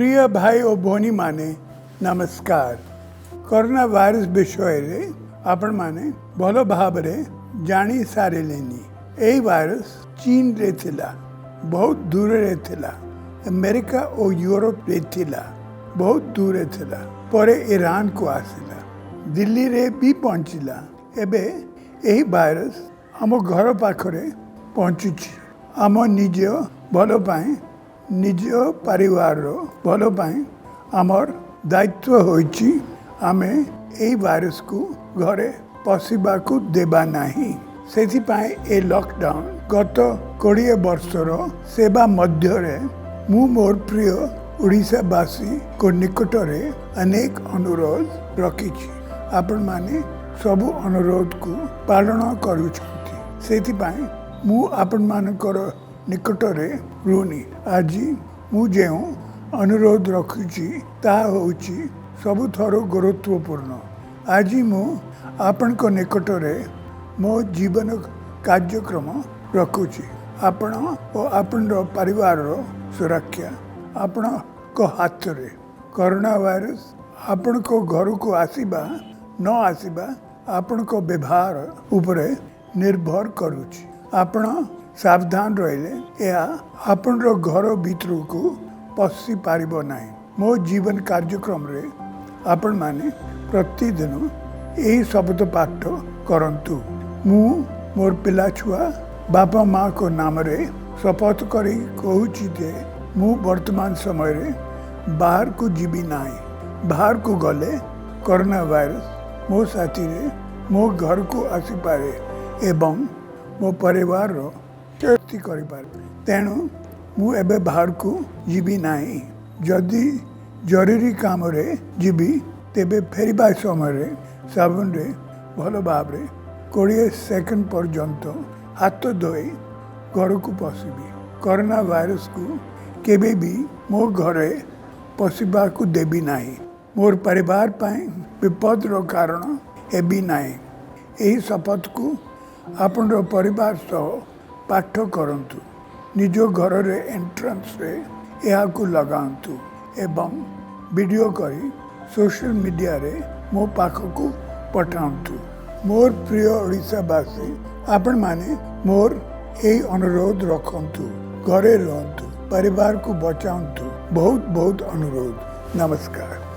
प्रिय भाई और भौणी माने नमस्कार। कोरोना वायरस विषय आपण माने भल भाव जानी सारे यही वायरस चीन रे थिला, बहुत दूर रे थिला, अमेरिका और यूरोप रे थिला, बहुत दूर रे थिला, परे ईरान को आसिला, दिल्ली रे भी पहुंचिला। एबे यही वायरस आम घर पाखरे पहुंचुछि। आम निज भल पाए निज परिवार भल पाए आमर दायित्व होइछि आमे एही वायरस को घरे पशिबा को देबा नाही। सेथि पाए ए लॉकडाउन गत 20 वर्षर सेवा मध्य रे मु मोर प्रिय ओडिशावासी को निकट रे अनेक अनुरोध रखिछि। आपण माने सबु अनुरोध को पालन करूछंती। सेथि पाए मु आपण मानकर निकट रे रुनी। आज मु जेउ अनुरोध रखुछि ताहा होछि सबुथरो गुरुत्वपूर्ण। आज मु आपण को निकट रे मो जीवन कार्यक्रम रखुछि। आपण और आपण परिवार सुरक्षा आपण को हाथ रे। कोरोना वायरस आपण को घर को आसीबा न आसीबा आपण को व्यवहार उपरे निर्भर करुछि। आपण सावधान रहिले या आपण घर भीतर को पशि पारिबो नाही। मो जीवन कार्यक्रम रे आपण माने प्रतिदिन यही शब्द पाठ करंतु। मु मोर पिला छुआ बापा माँ को नाम रे शपथ करी कहूछि जे मु वर्तमान समय रे बाहर को जीवी नाही। बाहर को गले कोरोना वायरस मो साथी रे मो घर को आसी पारे एवं मो परिवार रो क्षति करि पारे। तेणु मु एबे बाहर को जीवी नाही। जदि जरूरी काम रे जीवी तेबे फेरिबा समय रे साबुन रे भल भाव रे 20 सेकंड पर्यंत हाथ धोई घर को पशिबी। कोरोना वायरस को केबे भी मो घरे पशिबा को देबी नाही। मोर परिवार पाए विपद रो कारण हेबी नाही। एही शपथ को आपण परिवार सह पाठ करंतु। निज घर रे एंट्रेंस रे यह को लगांतु एवं वीडियो करी सोशल मीडिया रे मो पाख को पठांतु। मोर प्रिय ओडिशावासी आपण माने मोर यही अनुरोध रखंतु। घरे रहंतु, परिवार को बचांतु। बहुत बहुत अनुरोध। नमस्कार।